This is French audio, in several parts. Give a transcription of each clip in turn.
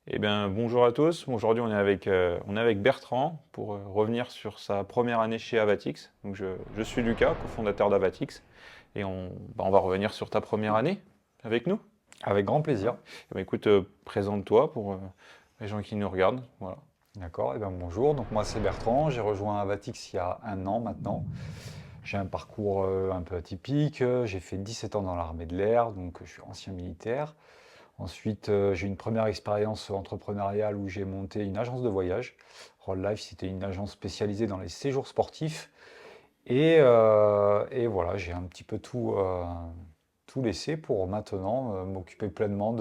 Eh bien, bonjour à tous. Aujourd'hui, on est avec Bertrand pour revenir sur sa première année chez Avatix. Donc, je suis Lucas, cofondateur d'Avatix, et on va revenir sur ta première année avec nous. Avec grand plaisir. Eh bien, écoute, présente-toi pour les gens qui nous regardent. Voilà. D'accord, et bien bonjour. Donc moi c'est Bertrand, j'ai rejoint Avatix il y a un an maintenant. J'ai un parcours un peu atypique. J'ai fait 17 ans dans l'armée de l'air, donc je suis ancien militaire. Ensuite, j'ai une première expérience entrepreneuriale où j'ai monté une agence de voyage. Roll Life, c'était une agence spécialisée dans les séjours sportifs. Et voilà, j'ai un petit peu tout laissé pour maintenant m'occuper pleinement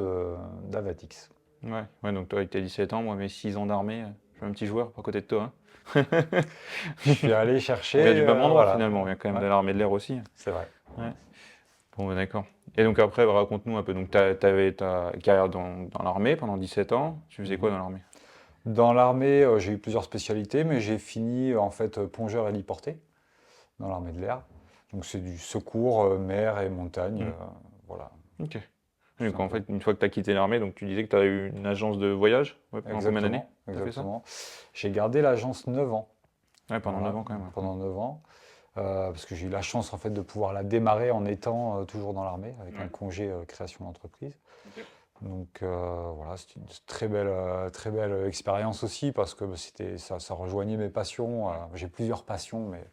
d'Avatix. Ouais, donc toi, avec tes 17 ans, moi, mes 6 ans d'armée, je suis un petit joueur à côté de toi. Je suis allé On vient chercher, du même endroit voilà. finalement, on vient quand même Ouais, de l'armée de l'air aussi. c'est vrai. Ouais. Bon, bah, d'accord. Et donc après, bah, raconte-nous un peu. Donc, tu avais ta carrière dans l'armée pendant 17 ans. Tu faisais quoi Mhm. dans l'armée? Dans l'armée, j'ai eu plusieurs spécialités, mais j'ai fini en fait plongeur héliporté dans l'armée de l'air. Donc c'est du secours mer et montagne, Hmm. voilà. Ok. C'est Donc un en peu fait, une fois que tu as quitté l'armée, donc tu disais que tu as eu une agence de voyage. Ouais, pendant combien d'années exactement, tu as fait ça? exactement. J'ai gardé l'agence 9 ans, Ouais, pendant 9 voilà, ans quand même. Ouais. pendant 9 ans, parce que j'ai eu la chance en fait de pouvoir la démarrer en étant toujours dans l'armée avec un Ouais. congé création d'entreprise. Ok. Donc voilà, c'était une très belle expérience aussi parce que bah, ça rejoignait mes passions. Ouais. J'ai plusieurs passions, mais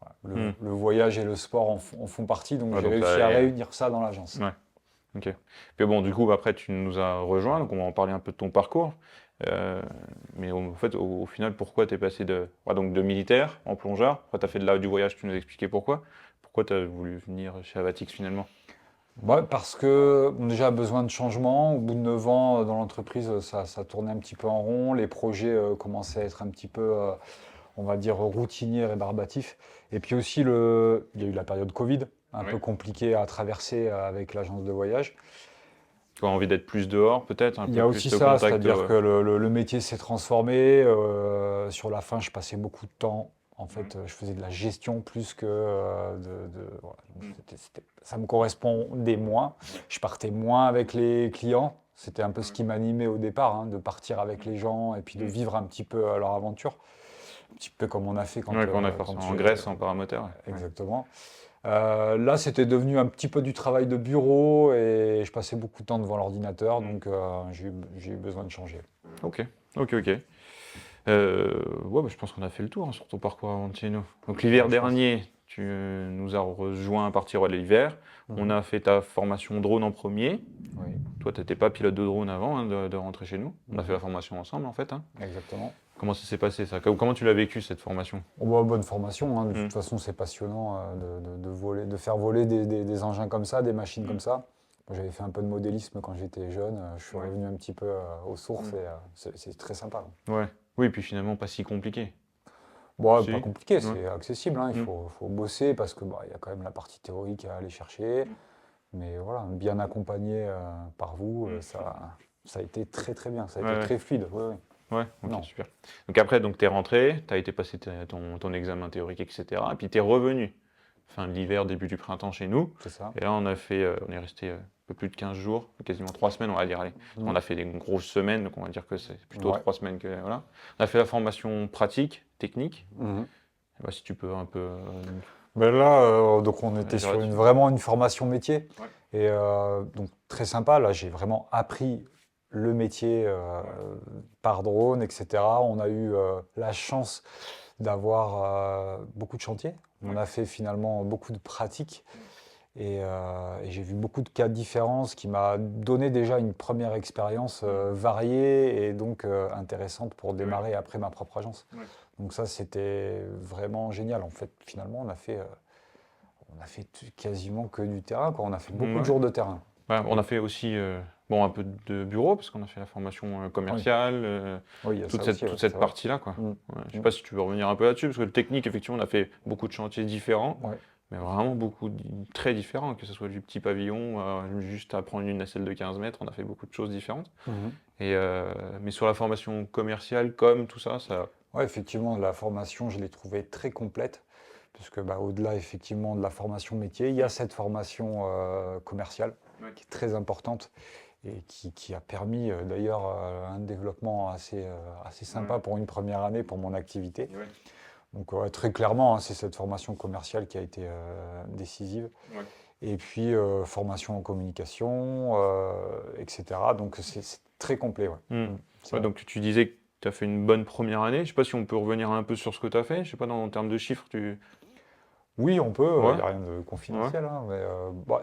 voilà, Hmm. le voyage et le sport en font partie, donc Ouais, j'ai donc ça réussi à allait. réunir ça dans l'agence. Ouais. Ok. Puis bon, du coup, après, tu nous as rejoints, donc on va en parler un peu de ton parcours. Euh, mais en fait, au final, pourquoi tu es passé donc de militaire en plongeur? Après, tu as fait du voyage, tu nous as expliqué pourquoi. Pourquoi tu as voulu venir chez Avatix finalement? Ouais, parce que bon, déjà besoin de changement. Au bout de 9 ans dans l'entreprise, ça tournait un petit peu en rond. Les projets commençaient à être un petit peu, on va dire, routiniers, rébarbatifs. Et puis aussi, il y a eu la période Covid, un peu Ouais. compliquée à traverser avec l'agence de voyage. Tu as envie d'être plus dehors, peut-être, un Il y peu a plus aussi de ça, contact. c'est-à-dire que le métier s'est transformé. Sur la fin, je passais beaucoup de temps. En Ouais. fait, je faisais de la gestion plus que voilà. Donc, Hmm. ça me correspondait moins. Ouais. Je partais moins avec les clients. C'était un peu ce Ouais. qui m'animait au départ, hein, de partir avec les gens et puis de Hmm. vivre un petit peu leur aventure. Un petit peu comme on a fait Ouais, quand on a quand forcément tu en es Grèce, en paramoteur. Ouais. exactement. Là, c'était devenu un petit peu du travail de bureau et je passais beaucoup de temps devant l'ordinateur, Ouais. donc j'ai eu besoin de changer. Ok, ok. Ouais, bah, je pense qu'on a fait le tour hein, sur ton parcours avant de chez nous. Donc l'hiver Ouais, je pense. dernier, tu nous as rejoint à partir de l'hiver. On Mhm. a fait ta formation drone en premier. Oui. Toi, tu n'étais pas pilote de drone avant hein, de rentrer chez nous. On a fait la Mhm. formation ensemble en fait. Hein. Exactement. Comment ça s'est passé ça? Comment tu l'as vécu cette formation? Oh, bah, bonne formation, hein. De Hmm, toute façon, c'est passionnant de voler, de faire voler des engins comme ça, des machines hmm, comme ça. Moi, j'avais fait un peu de modélisme quand j'étais jeune. Je suis ouais, revenu un petit peu aux sources hmm, et c'est très sympa. ouais. Oui, puis finalement pas si compliqué. Bon, pas Si? compliqué, Ouais. c'est accessible, hein. Hmm, Faut bosser parce que bah, il y a quand même la partie théorique à aller chercher. hmm, Mais voilà, bien accompagné par vous, hmm. ça a été très bien, ça a Ouais, été ouais. très fluide. Oui, oui. Ouais, ok, Non, super. Donc après, donc t'es rentré, t'as été passer ton examen théorique, etc. Et puis t'es revenu fin de l'hiver, début du printemps chez nous. c'est ça. Et là, on est resté un peu plus de 15 jours, quasiment 3 semaines, on va dire. Allez. Parce qu'on Mm. a fait des grosses semaines, donc on va dire que c'est plutôt Ouais. 3 semaines que voilà. On a fait la formation pratique, technique. Mhm. Et bah, si tu peux un peu Ben là, donc on était réagir sur là-dessus. vraiment une formation métier. Ouais, Et donc très sympa, là j'ai vraiment appris le métier ouais, par drone, etc. On a eu la chance d'avoir beaucoup de chantiers. On ouais. a fait finalement beaucoup de pratiques. Mm, Et j'ai vu beaucoup de cas différents, ce qui m'a donné déjà une première expérience mm, variée et donc intéressante pour ouais, démarrer après ma propre agence. ouais. Donc ça, c'était vraiment génial. En fait, finalement, on a fait quasiment que du terrain, quoi. On a fait beaucoup de Ouais. jours de terrain. Ouais, on a fait aussi bon, un peu de bureau, parce qu'on a fait la formation Oui, commerciale, oui, il y a ça aussi, toute ouais, c'est cette vrai. partie-là, quoi. Mm. Ouais, je sais Mm. pas si tu veux revenir un peu là-dessus, parce que le technique, effectivement, on a fait beaucoup de chantiers différents, Ouais. mais vraiment beaucoup, très différents, que ce soit du petit pavillon, juste à prendre une nacelle de 15 mètres, on a fait beaucoup de choses différentes. Mhm. Mais sur la formation commerciale, comme tout ça, Ouais, effectivement, la formation, je l'ai trouvée très complète, puisque bah, au-delà effectivement de la formation métier, il y a Mm. cette formation commerciale Ouais. qui est très importante. et qui a permis d'ailleurs un développement assez sympa Ouais. pour une première année pour mon activité. Ouais. Donc ouais, très clairement, hein, c'est cette formation commerciale qui a été décisive. Ouais. Et puis formation en communication, etc. Donc c'est très complet. Ouais. Hmm. C'est Ouais, vrai. donc tu disais que tu as fait une bonne première année. Je sais pas si on peut revenir un peu sur ce que tu as fait. Je sais pas, en termes de chiffres, tu. Oui, on peut, il Ouais, n'y a rien de ouais. confidentiel, hein, mais bah,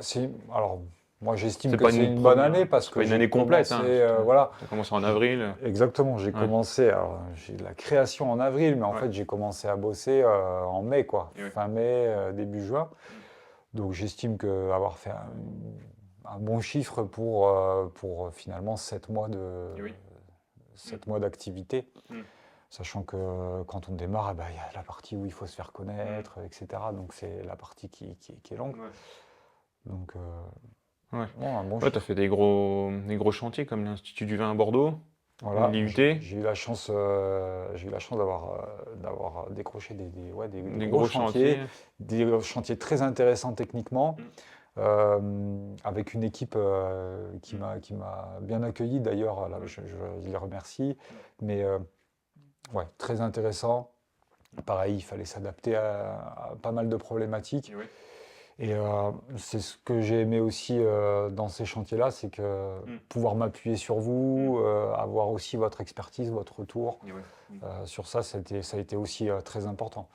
alors, moi j'estime C'est que pas c'est une une bonne première, année parce c'est pas que une j'ai année complète, commencé, hein. voilà, T'as commencé en j'ai- avril. exactement, j'ai Ouais, commencé, alors j'ai la création en avril, mais en ouais. fait j'ai commencé à bosser en mai, quoi, Et ouais. fin mai, début juin. Mm. Donc j'estime que avoir fait un bon chiffre pour finalement Et oui. Mm. 7 mois d'activité. Mm. Sachant que quand on démarre, eh ben, il y a la partie où il faut se faire Mm. connaître, etc. Donc c'est la partie qui est longue. Ouais. Donc Ouais. bon, un bon Ouais, t'as chiffre. fait des gros chantiers comme l'Institut du vin à Bordeaux, Voilà, l'IUT, j'ai eu la chance d'avoir décroché ouais, des des gros gros chantiers, chantiers. des chantiers très intéressants techniquement, Mm. avec une équipe Mm. qui m'a bien accueilli d'ailleurs, là, Ouais. je les remercie, Mm. mais ouais, très intéressant. Pareil, il fallait s'adapter à pas mal de problématiques. Et ouais. Et c'est ce que j'ai aimé aussi dans ces chantiers-là, c'est que Mm. pouvoir m'appuyer sur Mm. vous, avoir aussi votre expertise, votre retour Et ouais. Mm. sur ça, ça a été aussi très important.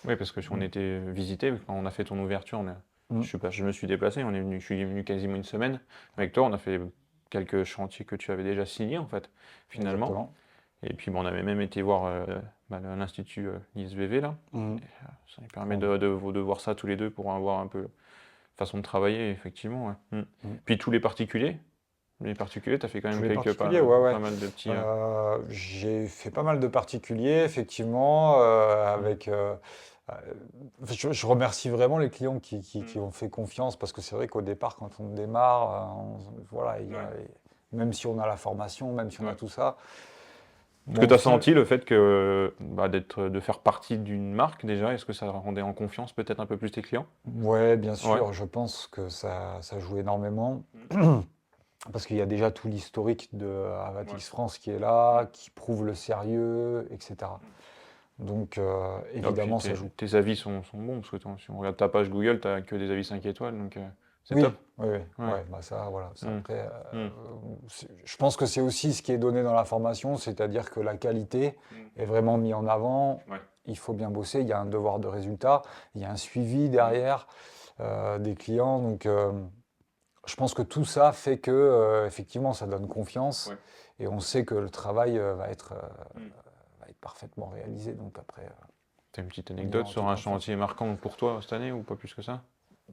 Oui, parce que si on Mm. était visité, quand on a fait ton ouverture, Mm. je me suis déplacé, je suis venu quasiment une semaine. Avec toi, on a fait quelques chantiers que tu avais déjà signés, en fait, finalement. Exactement. Et puis, bon, on avait même été voir l'Institut ISVV, là. Mm. Ça nous permet Bon. de voir ça tous les deux pour avoir un peu façon de travailler, effectivement. Ouais. Mm. Puis tous les particuliers, tu as fait quand Tous même les quelques, particuliers, ouais, pas ouais. mal de petits. J'ai fait pas mal de particuliers, effectivement, Mm. avec. Euh, je remercie vraiment les clients qui Mm. ont fait confiance parce que c'est vrai qu'au départ, quand on démarre, voilà, Ouais. même si on a la formation, même si on a Ouais. tout ça, Est-ce que bon, tu as senti le fait que de faire partie d'une marque déjà, est-ce que ça rendait en confiance peut-être un peu plus tes clients? ouais, bien Ouais. sûr, je pense que ça joue énormément Mm. parce qu'il y a déjà tout l'historique de Ouais. Avatix France qui est Mm. là, qui prouve le sérieux, etc. Mm. Donc, Ah, puis évidemment, ça joue. tes avis sont bons, parce que si on regarde ta page Google, tu n'as que des avis 5 étoiles, donc c'est Oui, top. oui, oui, Ouais. ouais, bah ça, voilà. Ça, Mm. après, Mm. je pense que c'est aussi ce qui est donné dans la formation, c'est-à-dire que la qualité Mm. est vraiment mise en avant. Ouais. Il faut bien bosser, il y a un devoir de résultat, il y a un suivi Mm. derrière des clients. Donc, je pense que tout ça fait que, effectivement, ça donne confiance Ouais. et on sait que le travail Mm. va être parfaitement réalisé. Donc, après, T'as une petite on y va anecdote en sur toute un confiance. chantier marquant pour toi cette année ou pas plus que ça?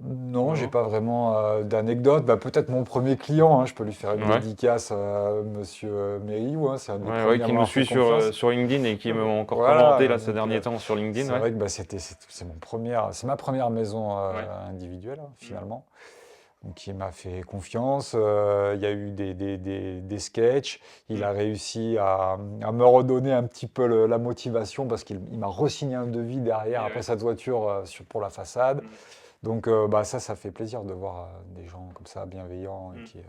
Non, j'ai Non? pas vraiment d'anecdote. Bah, peut-être mon premier client, hein, je peux lui faire une Ouais. dédicace à Monsieur Mériou, hein, c'est un des Ouais, ouais, premiers à qui nous m'avoir fait suit confiance. sur LinkedIn et qui m'a encore commenté Voilà, là ces donc derniers temps sur LinkedIn, c'est ouais. vrai que bah, c'est ma première maison Ouais. individuelle hein, Mm. finalement. Donc il m'a fait confiance. Il y a eu des sketchs. Il Mm. a réussi à me redonner un petit peu la motivation parce qu'il m'a re-signé un devis derrière Et après ouais. sa toiture pour la façade. Mm. Donc bah, ça fait plaisir de voir des gens comme ça, bienveillants, et Mm.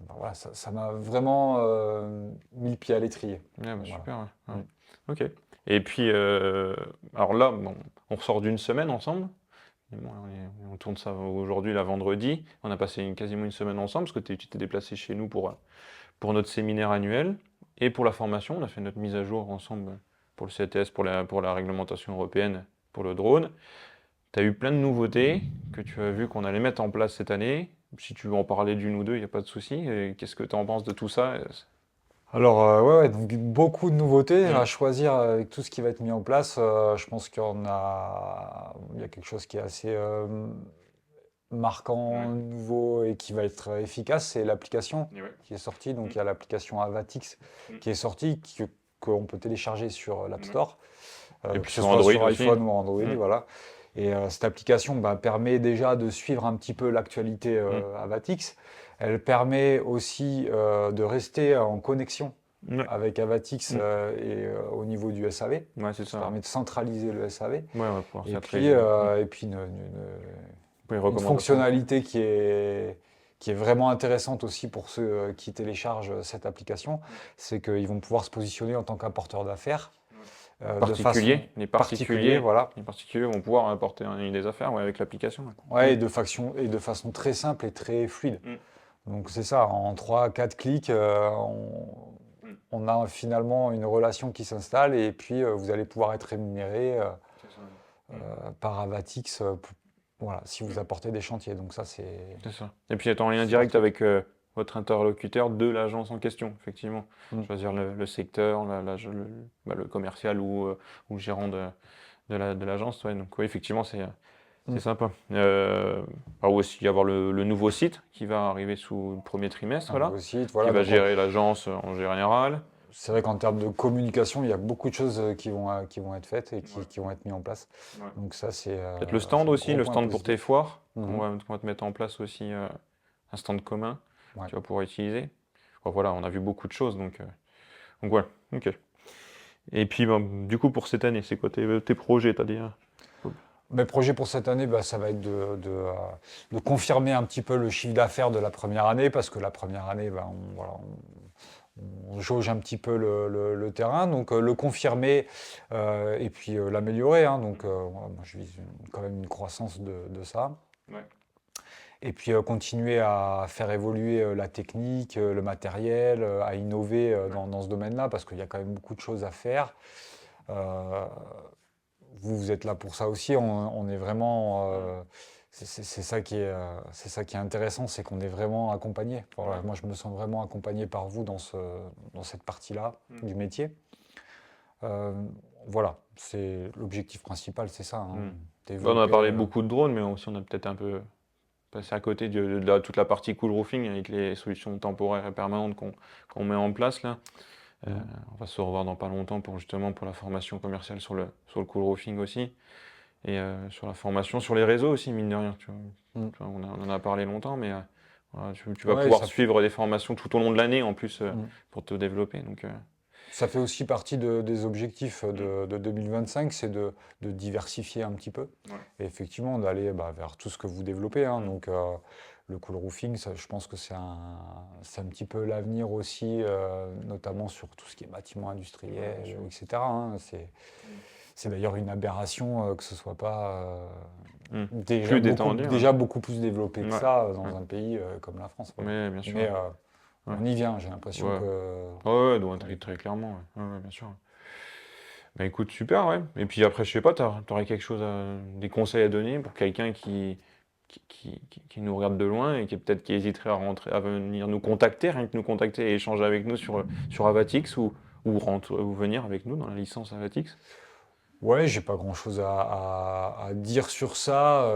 bah, voilà, ça m'a vraiment mis le pied à l'étrier. Ouais, bah, Voilà. super, ouais. Mm. Ouais. Ok. Et puis, alors là, bon, on ressort d'une semaine ensemble. Et bon, on tourne ça aujourd'hui, la vendredi. On a passé quasiment une semaine ensemble parce que tu t'es déplacé chez nous pour notre séminaire annuel. Et pour la formation, on a fait notre mise à jour ensemble pour le CTS, pour la réglementation européenne, pour le drone. Tu as eu plein de nouveautés que tu as vu qu'on allait mettre en place cette année. Si tu veux en parler d'une ou deux, il n'y a pas de souci. Et qu'est-ce que tu en penses de tout ça? Alors, ouais, donc beaucoup de nouveautés Mm. à choisir avec tout ce qui va être mis en place. Je pense il y a quelque chose qui est assez marquant, Ouais. nouveau et qui va être efficace, c'est l'application Et ouais. qui est sortie. Mm. Donc, il y a l'application Avatix Mm. qui est sortie, qu'on peut télécharger sur l'App Ouais. Store, Et que puis ce sur soit Android sur aussi. iPhone ou Android, Mm. voilà. Et cette application bah, permet déjà de suivre un petit peu l'actualité Mm. Avatix. Elle permet aussi de rester en connexion Ouais. avec Avatix Mm. au niveau du SAV. Ouais, c'est Ça ça. permet de centraliser le SAV. Ouais, on va pouvoir Et faire puis, très. et puis Pour les une recommandations. fonctionnalité qui est vraiment intéressante aussi pour ceux qui téléchargent cette application, c'est qu'ils vont pouvoir se positionner en tant qu'apporteur d'affaires de façon Les particulière, voilà. les particuliers vont pouvoir apporter des affaires avec l'application. Ouais, et de façon très simple et très fluide. Mm. Donc c'est ça, en 3-4 clics, Mm. on a finalement une relation qui s'installe et puis vous allez pouvoir être rémunéré C'est ça. par Avatix voilà, si vous apportez des chantiers. Donc ça, c'est... C'est ça. Et puis être en lien direct avec votre interlocuteur de l'agence en question, effectivement. Mm. Choisir le secteur, le commercial ou le gérant de l'agence. Ouais. Donc oui, effectivement, c'est sympa. Il va aussi y avoir le nouveau site qui va arriver sous le premier trimestre, Un là, nouveau site, qui voilà. va Donc, gérer l'agence en général. c'est vrai qu'en termes de communication, il y a beaucoup de choses qui vont être faites et Ouais. qui vont être mises en place. Ouais. Donc ça, c'est Peut-être le c'est stand un aussi, gros le point stand pour tes positif. foires. Mhm. On va te mettre en place aussi un stand commun que Ouais. tu vas pouvoir utiliser. Bon, voilà, on a vu beaucoup de choses, donc voilà, ok. Et puis, ben, du coup, pour cette année, c'est quoi tes projets, t'as dit? Mes projets pour cette année, bah, ça va être de confirmer un petit peu le chiffre d'affaires de la première année, parce que la première année, bah, voilà, on jauge un petit peu le terrain, donc le confirmer et puis l'améliorer, hein. Donc voilà, moi, je vise quand même une croissance de ça. Ouais. Et puis continuer à faire évoluer la technique, le matériel, à innover dans ce domaine-là, parce qu'il y a quand même beaucoup de choses à faire. Euh, vous êtes là pour ça aussi. On est vraiment. C'est ça qui est intéressant, c'est qu'on est vraiment accompagné. Voilà, Ouais. moi, je me sens vraiment accompagné par vous dans cette partie-là du métier. Euh, voilà, c'est l'objectif principal, c'est ça, hein, Bon, on a développer. parlé beaucoup de drones, mais aussi on a peut-être un peu passé à côté de toute la partie cool roofing avec les solutions temporaires et permanentes qu'on met en place là. Mm. On va se revoir dans pas longtemps pour justement pour la formation commerciale sur le cool roofing aussi. Et sur la formation, sur les réseaux aussi, mine de rien. Mm. Tu vois, on en a parlé longtemps, mais voilà, tu vas Ouais, pouvoir suivre des formations tout au long de l'année en plus mm. pour te développer. Donc, Ça fait aussi partie des objectifs de 2025, c'est de diversifier un petit peu. Ouais. Et effectivement, d'aller vers tout ce que vous développez, hein. Donc, le cool roofing, ça, je pense que c'est un petit peu l'avenir aussi, notamment sur tout ce qui est bâtiments industriels, Ouais, bien sûr. etc., hein. C'est d'ailleurs une aberration que ce soit pas Plus détendu. déjà beaucoup plus développé que Ouais. ça dans Ouais. un pays comme la France. Voilà. Mais bien sûr. Mais Ouais. on y vient, j'ai l'impression Ouais. que... Ouais, donc, très clairement. Ouais. Ouais, bien sûr. Bah écoute, super, ouais. Et puis après, je sais pas, t'aurais quelque chose des conseils à donner pour quelqu'un qui nous regarde de loin et qui hésiterait à venir nous contacter, rien que nous contacter et échanger avec nous sur Avatix ou venir avec nous dans la licence Avatix. Ouais, j'ai pas grand-chose à dire sur ça.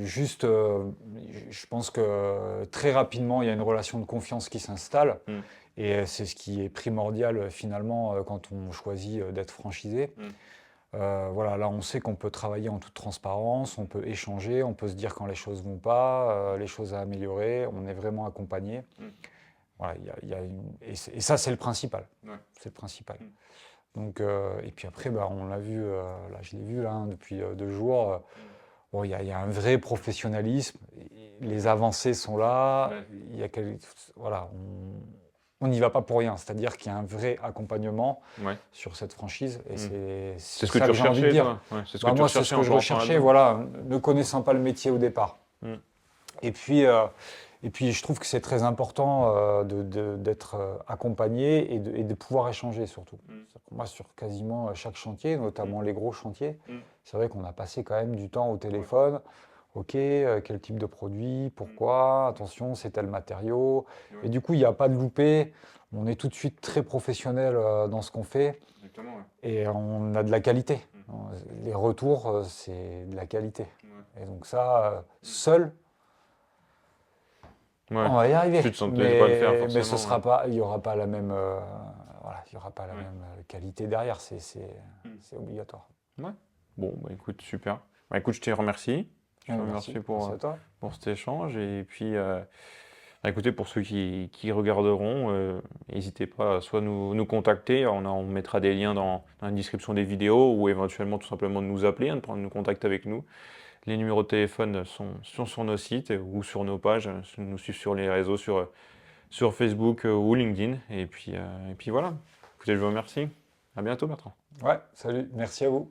Juste, je pense que très rapidement, il y a une relation de confiance qui s'installe. Mm. Et c'est ce qui est primordial finalement quand on choisit d'être franchisé. Mm. Voilà, là, on sait qu'on peut travailler en toute transparence, on peut échanger, on peut se dire quand les choses vont pas, les choses à améliorer. On est vraiment accompagné. Mm. Voilà, et ça, c'est le principal. Ouais. C'est le principal. Mm. Donc, et puis après, on l'a vu, là, je l'ai vu là, hein, depuis 2 jours. Bon, il y a un vrai professionnalisme. Les avancées sont là. Ouais. Il y a voilà, on n'y va pas pour rien. C'est-à-dire qu'il y a un vrai accompagnement Ouais. sur cette franchise. Et C'est c'est ce que ça tu que j'ai envie de recherchais, dire. toi. Ouais, c'est ce que tu Moi, c'est recherchais ce en que je te lançant recherchais, là-dedans. voilà, ne connaissant pas le métier au départ. Mm. Et puis, je trouve que c'est très important d'être accompagné et de pouvoir échanger surtout. C'est-à-dire que moi, sur quasiment chaque chantier, notamment les gros chantiers, c'est vrai qu'on a passé quand même du temps au téléphone. Ok, quel type de produit, pourquoi, attention, c'est tel matériau. Ouais. Et du coup, il n'y a pas de loupé. On est tout de suite très professionnel dans ce qu'on fait Exactement, ouais. et on a de la qualité. Les retours, c'est de la qualité. Ouais. Et donc ça, seul, Ouais. on va y arriver, Tu te sentais pas le faire mais ce forcément. sera Ouais. pas, il n'y aura pas la même, voilà, il y aura pas la Ouais. même qualité derrière, c'est obligatoire. Ouais. Bon, bah écoute, super. Bah écoute, je te remercie. Je te Merci, remercie merci à toi. pour cet échange. Et puis, bah écoutez, pour ceux qui regarderont, n'hésitez pas à soit nous contacter. On mettra des liens dans la description des vidéos ou éventuellement tout simplement de nous appeler, hein, de prendre nous contact avec nous. Les numéros de téléphone sont sur nos sites ou sur nos pages, nous suivre sur les réseaux, sur Facebook ou LinkedIn. Et puis voilà. Écoutez, je vous remercie. À bientôt, Bertrand. Ouais, salut, merci à vous.